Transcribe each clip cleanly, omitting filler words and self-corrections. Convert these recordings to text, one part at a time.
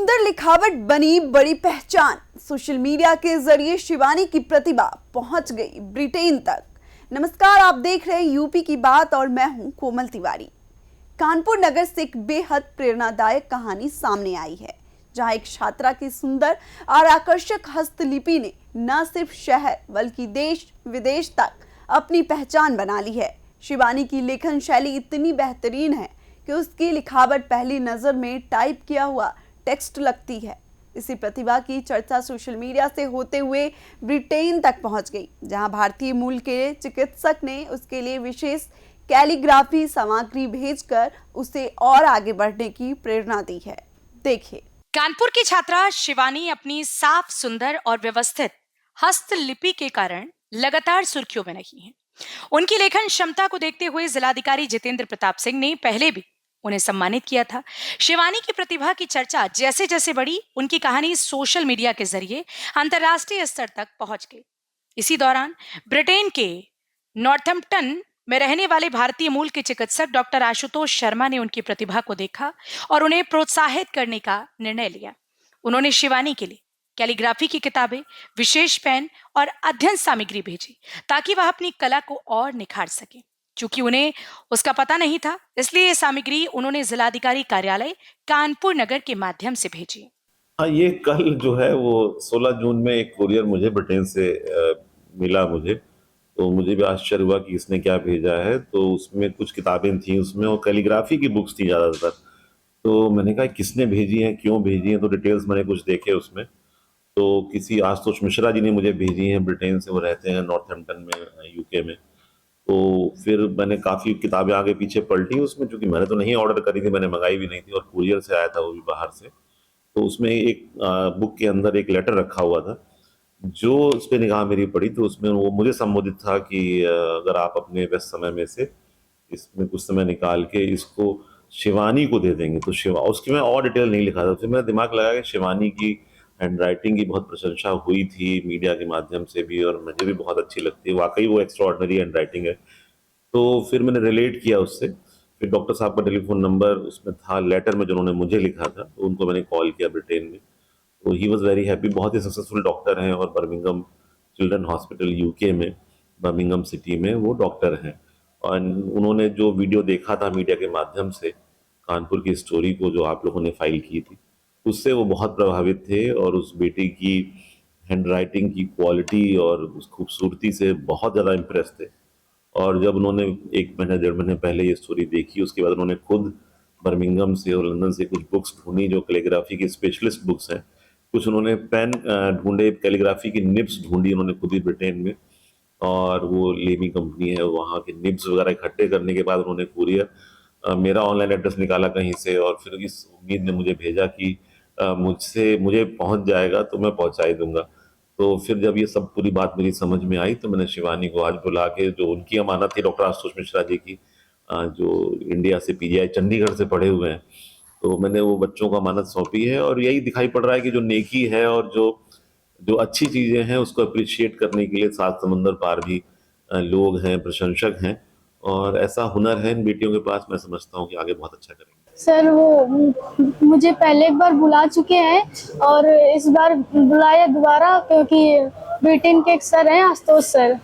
सुंदर लिखावट बनी बड़ी पहचान। सोशल मीडिया के जरिए शिवानी की प्रतिभा पहुंच गई ब्रिटेन तक। नमस्कार, आप देख रहे हैं यूपी की बात और मैं हूं कोमल तिवारी। कानपुर नगर से एक बेहद प्रेरणादायक कहानी सामने आई है, जहां एक छात्रा की सुंदर और आकर्षक हस्तलिपि ने न सिर्फ शहर बल्कि देश विदेश तक अपनी पहचान बना ली है। शिवानी की लेखन शैली इतनी बेहतरीन है कि उसकी लिखावट पहली नजर में टाइप किया हुआ टेक्स्ट लगती है। इसी प्रतिभा की चर्चा सोशल मीडिया से होते हुए ब्रिटेन तक पहुंच गई, जहां भारतीय मूल के चिकित्सक ने उसके लिए विशेष कैलीग्राफी सामग्री भेजकर उसे और आगे बढ़ने की प्रेरणा दी है। देखिए। कानपुर की छात्रा शिवानी अपनी साफ, सुंदर और व्यवस्थित हस्तलिपि के कारण लगातार सुर्खियों में रही हैं। उनकी लेखन क्षमता को देखते हुए जिलाधिकारी जितेंद्र प्रताप सिंह ने पहले भी उन्हें सम्मानित किया था। शिवानी की प्रतिभा की चर्चा जैसे जैसे बढ़ी, उनकी कहानी सोशल मीडिया के जरिए अंतर्राष्ट्रीय स्तर तक पहुंच गई। इसी दौरान ब्रिटेन के नॉर्थम्पटन में रहने वाले भारतीय मूल के चिकित्सक डॉक्टर आशुतोष शर्मा ने उनकी प्रतिभा को देखा और उन्हें प्रोत्साहित करने का निर्णय लिया। उन्होंने शिवानी के लिए कैलीग्राफी की किताबें, विशेष पेन और अध्ययन सामग्री भेजी ताकि वह अपनी कला को और निखार सके। चूंकि उन्हें उसका पता नहीं था, इसलिए ये सामग्री उन्होंने जिलाधिकारी कार्यालय कानपुर नगर के माध्यम से भेजी। हाँ, ये कल जो है वो 16 जून में एक कुरियर मुझे ब्रिटेन से मिला मुझे। तो मुझे भी आश्चर्य हुआ कि इसने क्या भेजा है। तो उसमें कुछ किताबें थी उसमें और कैलीग्राफी की बुक्स थी ज़्यादातर। तो मैंने कहा किसने भेजी हैं, क्यों भेजी हैं, तो डिटेल्स मैंने कुछ देखे उसमें। तो किसी आशुतोष मिश्रा जी ने मुझे भेजी हैं ब्रिटेन से, वो रहते हैं नॉर्थहैम्पटन में, यूके में। तो फिर मैंने काफ़ी किताबें आगे पीछे पलटी उसमें, क्योंकि मैंने तो नहीं ऑर्डर करी थी, मैंने मंगाई भी नहीं थी और कुरियर से आया था वो भी बाहर से। तो उसमें एक बुक के अंदर एक लेटर रखा हुआ था। जो उस पे निगाह मेरी पड़ी तो उसमें वो मुझे संबोधित था कि अगर आप अपने व्यस्त समय में से इसमें कुछ समय निकाल के इसको शिवानी को दे देंगे तो शिवा, उसकी मैं और डिटेल नहीं लिखा था। फिर मैं दिमाग लगा कि शिवानी की हैंड राइटिंग की बहुत प्रशंसा हुई थी मीडिया के माध्यम से भी और मुझे भी बहुत अच्छी लगती है, वाकई वो एक्स्ट्रा ऑर्डनरी हैंड राइटिंग है। तो फिर मैंने रिलेट किया उससे। फिर डॉक्टर साहब का टेलीफोन नंबर उसमें था लेटर में, जिन्होंने मुझे लिखा था, तो उनको मैंने कॉल किया ब्रिटेन में। तो ही वॉज वेरी हैप्पी। बहुत ही सक्सेसफुल डॉक्टर हैं और बर्मिंघम चिल्ड्रन हॉस्पिटल यूके में, बर्मिंघम सिटी में वो डॉक्टर हैं। और उन्होंने जो वीडियो देखा था मीडिया के माध्यम से कानपुर की स्टोरी को जो आप लोगों ने फाइल की थी, उससे वो बहुत प्रभावित थे और उस बेटी की हैंड राइटिंग की क्वालिटी और उस खूबसूरती से बहुत ज़्यादा इम्प्रेस थे। और जब उन्होंने 1 महीने 1.5 महीने पहले ये स्टोरी देखी, उसके बाद उन्होंने खुद बर्मिंघम से और लंदन से कुछ बुक्स ढूंढी जो कैलीग्राफी की स्पेशलिस्ट बुक्स हैं। कुछ उन्होंने पेन ढूंढे, कैलीग्राफी की निब्स ढूंढी उन्होंने खुद ही ब्रिटेन में। और वो लेमी कंपनी है, वहाँ के निब्स वगैरह इकट्ठे करने के बाद उन्होंने कुरियर मेरा ऑनलाइन एड्रेस निकाला कहीं से और फिर इस उम्मीद में मुझे भेजा कि मुझे पहुँच जाएगा तो मैं पहुँचा ही दूंगा। तो फिर जब ये सब पूरी बात मेरी समझ में आई तो मैंने शिवानी को आज बुला के, जो उनकी अमानत थी डॉक्टर आशुतोष मिश्रा जी की, जो इंडिया से पीजीआई चंडीगढ़ से पढ़े हुए हैं, तो मैंने वो बच्चों को अमानत सौंपी है। और यही दिखाई पड़ रहा है कि जो नेकी है और जो जो अच्छी चीज़ें हैं उसको अप्रिशिएट करने के लिए सात समंदर पार भी लोग हैं, प्रशंसक हैं। और ऐसा हुनर है इन बेटियों के पास, मैं समझता हूँ कि आगे बहुत अच्छा करेंगे। सर वो मुझे पहले एक बार बुला चुके हैं और इस बार बुलाया दोबारा, क्योंकि ब्रिटेन के एक सर हैं, आशुतोष सर।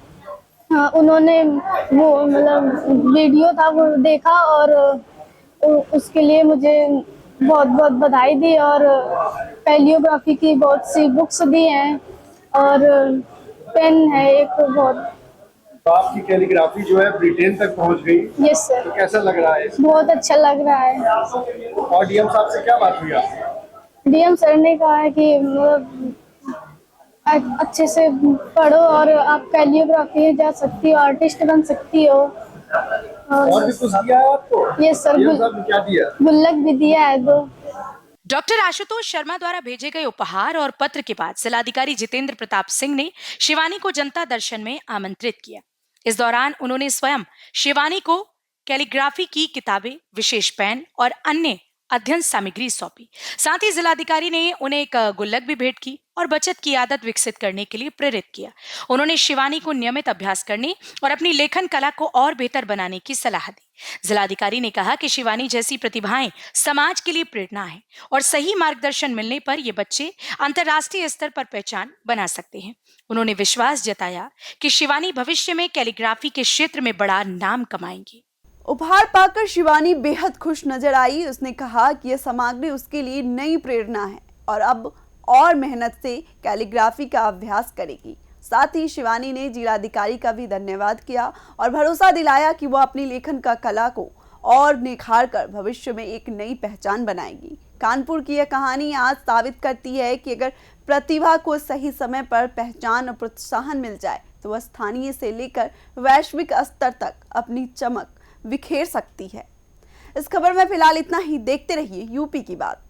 हाँ, उन्होंने वो मतलब वीडियो था वो देखा और उसके लिए मुझे बहुत बहुत बधाई दी और कैलियोग्राफी की बहुत सी बुक्स दी हैं और पेन है एक बहुत। तो आपकी कैलीग्राफी जो है ब्रिटेन तक पहुंच गई। Yes sir. तो कैसा लग रहा है? बहुत अच्छा लग रहा है। और डीएम साहब से क्या बात हुई आपकी? डीएम सर ने कहा है कि अच्छे से पढ़ो और आप कैलियोग्राफी जा सकती हो, आर्टिस्ट बन सकती हो। और भी कुछ दिया है आपको? Yes sir. डीएम साहब ने क्या दिया? गुल्लक भी दिया है दो। डॉक्टर आशुतोष शर्मा द्वारा भेजे गए उपहार और पत्र के बाद जिलाधिकारी जितेंद्र प्रताप सिंह ने शिवानी को जनता दर्शन में आमंत्रित किया। इस दौरान उन्होंने स्वयं शिवानी को कैलीग्राफी की किताबें, विशेष पेन और अन्य अध्ययन सामग्री सौंपी। साथ ही जिलाधिकारी ने उन्हें एक गुल्लक भी भेंट की और बचत की आदत विकसित करने के लिए प्रेरित किया। उन्होंने शिवानी को नियमित अभ्यास करने और अपनी लेखन कला को और बेहतर बनाने की सलाह दी। जिलाधिकारी ने कहा कि शिवानी जैसी प्रतिभाएं समाज के लिए प्रेरणा है और सही मार्गदर्शन मिलने पर ये बच्चे अंतर्राष्ट्रीय स्तर पर पहचान बना सकते हैं। उन्होंने विश्वास जताया कि शिवानी भविष्य में कैलीग्राफी के क्षेत्र में बड़ा नाम कमाएंगी। उपहार पाकर शिवानी बेहद खुश नजर आई। उसने कहा कि यह सामग्री उसके लिए नई प्रेरणा है और अब और मेहनत से कैलीग्राफी का अभ्यास करेगी। साथ ही शिवानी ने जिलाधिकारी का भी धन्यवाद किया और भरोसा दिलाया कि वह अपनी लेखन का कला को और निखार कर भविष्य में एक नई पहचान बनाएगी। कानपुर की यह कहानी आज साबित करती है कि अगर प्रतिभा को सही समय पर पहचान और प्रोत्साहन मिल जाए तो वह स्थानीय से लेकर वैश्विक स्तर तक अपनी चमक बिखेर सकती है। इस खबर में फिलहाल इतना ही। देखते रहिए यूपी की बात।